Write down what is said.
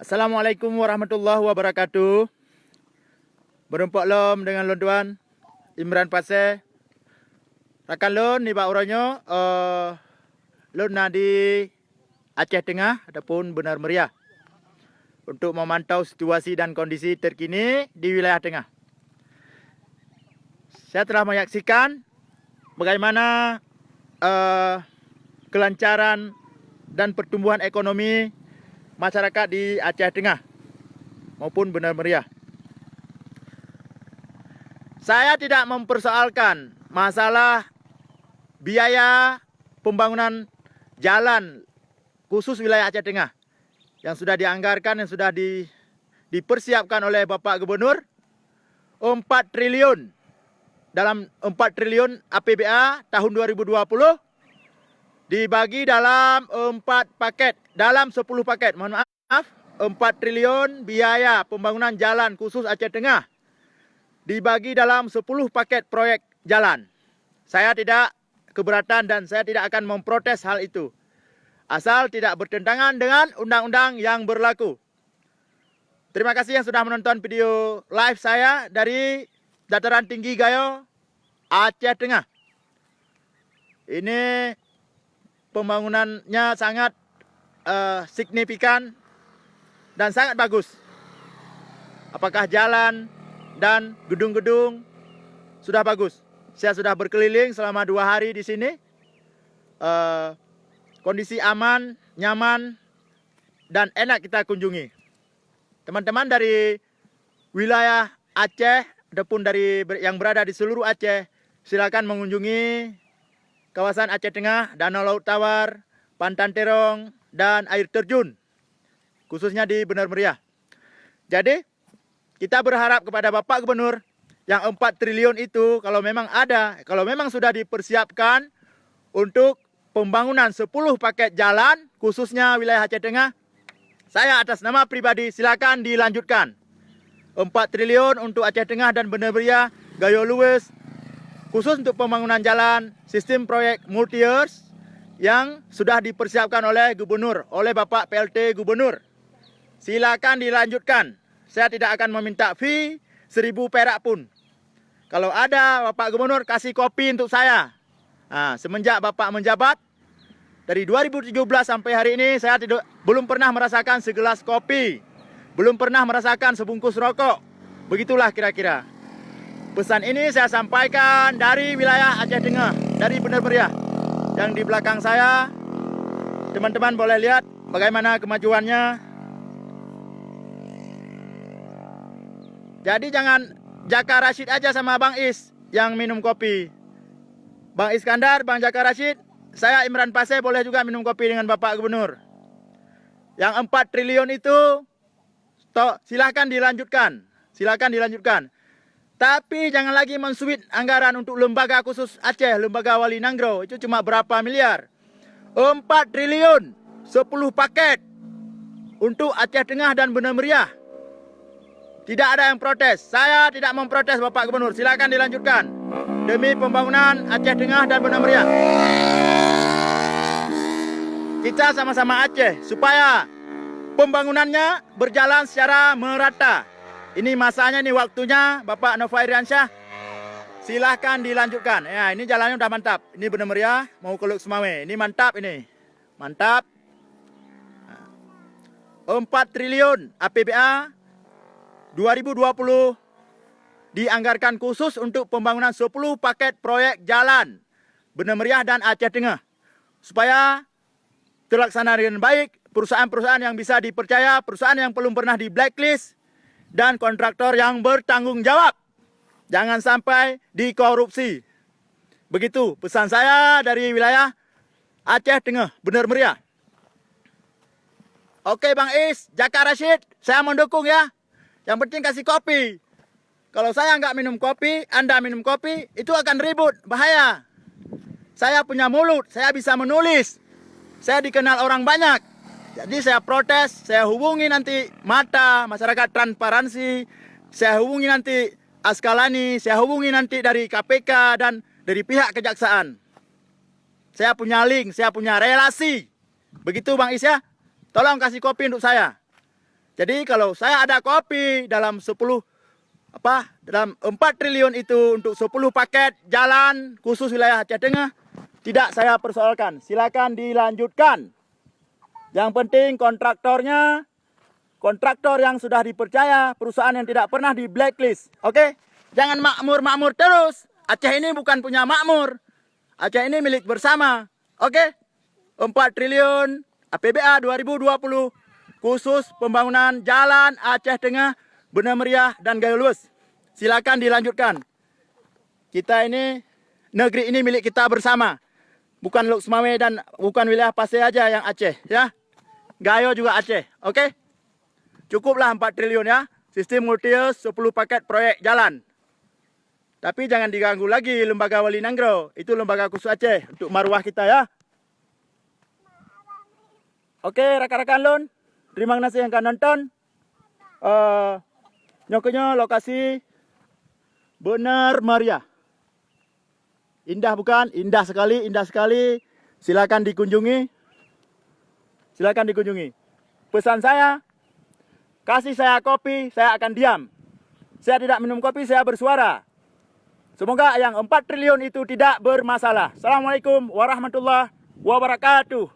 Assalamualaikum warahmatullahi wabarakatuh. Berempat lom dengan lon tuan Imran Pasir. Rakan lon ni bak uronyo lon di Aceh Tengah ataupun Benar Meriah untuk memantau situasi dan kondisi terkini di wilayah tengah. Saya telah menyaksikan bagaimana kelancaran dan pertumbuhan ekonomi masyarakat di Aceh Tengah maupun Benar Meriah. Saya tidak mempersoalkan masalah biaya pembangunan jalan khusus wilayah Aceh Tengah yang sudah dianggarkan, yang sudah dipersiapkan oleh Bapak Gubernur 4 triliun dalam 4 triliun APBA tahun 2020 dibagi dalam 4 paket, dalam 10 paket, mohon maaf, 4 triliun biaya pembangunan jalan khusus Aceh Tengah dibagi dalam 10 paket proyek jalan. Saya tidak keberatan dan saya tidak akan memprotes hal itu, asal tidak bertentangan dengan undang-undang yang berlaku. Terima kasih yang sudah menonton video live saya dari Dataran Tinggi Gayo, Aceh Tengah. Ini pembangunannya sangat signifikan dan sangat bagus. Apakah jalan dan gedung-gedung sudah bagus. Saya sudah berkeliling selama 2 hari di sini. Kondisi aman, nyaman, dan enak kita kunjungi. Teman-teman dari wilayah Aceh ataupun dari yang berada di seluruh Aceh, silakan mengunjungi kawasan Aceh Tengah, Danau Laut Tawar, Pantan Terong, dan air terjun, khususnya di Benar Meriah. Jadi, kita berharap kepada Bapak Gubernur yang 4 triliun itu kalau memang ada, kalau memang sudah dipersiapkan untuk pembangunan 10 paket jalan, khususnya wilayah Aceh Tengah, saya atas nama pribadi silakan dilanjutkan. 4 triliun untuk Aceh Tengah dan Benar Meriah, Gayo Luwes, khusus untuk pembangunan jalan, sistem proyek multi-years yang sudah dipersiapkan oleh Gubernur, oleh Bapak PLT Gubernur. Silakan dilanjutkan. Saya tidak akan meminta fee 1.000 perak pun. Kalau ada Bapak Gubernur kasih kopi untuk saya. Semenjak Bapak menjabat, dari 2017 sampai hari ini saya belum pernah merasakan segelas kopi. Belum pernah merasakan sebungkus rokok. Begitulah kira-kira. Pesan ini saya sampaikan dari wilayah Aceh Tengah, dari Benar Meriah. Yang di belakang saya, teman-teman boleh lihat bagaimana kemajuannya. Jadi jangan Jaka Rashid aja sama Bang Is yang minum kopi. Bang Iskandar, Bang Jaka Rashid, saya Imran Pasir boleh juga minum kopi dengan Bapak Gubernur. Yang 4 triliun itu silakan dilanjutkan. Silakan dilanjutkan. Tapi jangan lagi mensuit anggaran untuk lembaga khusus Aceh, lembaga Wali Nanggro. Itu cuma berapa miliar. 4 triliun, 10 paket untuk Aceh Tengah dan Benar Meriah. Tidak ada yang protes. Saya tidak memprotes Bapak Gubernur. Silakan dilanjutkan. Demi pembangunan Aceh Tengah dan Benar Meriah. Kita sama-sama Aceh supaya pembangunannya berjalan secara merata. Ini masanya, ini waktunya Bapak Nova Iriansyah. Silahkan dilanjutkan. Ya, ini jalannya udah mantap. Ini Benar Meriah mau ke Luk Semawe. Ini mantap ini. Mantap. 4 triliun APBA 2020 dianggarkan khusus untuk pembangunan 10 paket proyek jalan Benar Meriah dan Aceh Tengah. Supaya terlaksana dengan baik, perusahaan-perusahaan yang bisa dipercaya, perusahaan yang belum pernah di blacklist, dan kontraktor yang bertanggung jawab. Jangan sampai dikorupsi. Begitu pesan saya dari wilayah Aceh Tengah, Benar Meriah. Oke Bang Is, Jaka Rashid, saya mendukung ya. Yang penting kasih kopi. Kalau saya nggak minum kopi, Anda minum kopi, itu akan ribut, bahaya. Saya punya mulut, saya bisa menulis. Saya dikenal orang banyak. Jadi saya protes, saya hubungi nanti Mata, Masyarakat Transparansi, saya hubungi nanti Askalani, saya hubungi nanti dari KPK dan dari pihak kejaksaan. Saya punya link, saya punya relasi. Begitu Bang Is ya. Tolong kasih kopi untuk saya. Jadi kalau saya ada kopi dalam 4 triliun itu untuk 10 paket jalan khusus wilayah Aceh Tengah, tidak saya persoalkan. Silakan dilanjutkan. Yang penting kontraktor yang sudah dipercaya, perusahaan yang tidak pernah di blacklist. Oke? Jangan makmur-makmur terus. Aceh ini bukan punya makmur. Aceh ini milik bersama. Oke? 4 triliun APBA 2020 khusus pembangunan jalan Aceh Tengah, Benar Meriah dan Gayo Luwes. Silakan dilanjutkan. Kita ini, negeri ini milik kita bersama. Bukan Lok Semawe dan bukan wilayah Pasir aja yang Aceh, ya. Gayo juga Aceh, oke? Cukuplah 4 triliun ya. Sistem multius 10 paket proyek jalan. Tapi jangan diganggu lagi lembaga Wali Nanggro. Itu lembaga khusus Aceh untuk maruah kita ya. Oke, rakan-rakan lun. Terima kasih yang akan nonton. Nyokonya lokasi Benar Meriah. Indah bukan? Indah sekali, indah sekali. Silakan dikunjungi. Silakan dikunjungi. Pesan saya, kasih saya kopi, saya akan diam. Saya tidak minum kopi, saya bersuara. Semoga yang 4 triliun itu tidak bermasalah. Assalamualaikum warahmatullahi wabarakatuh.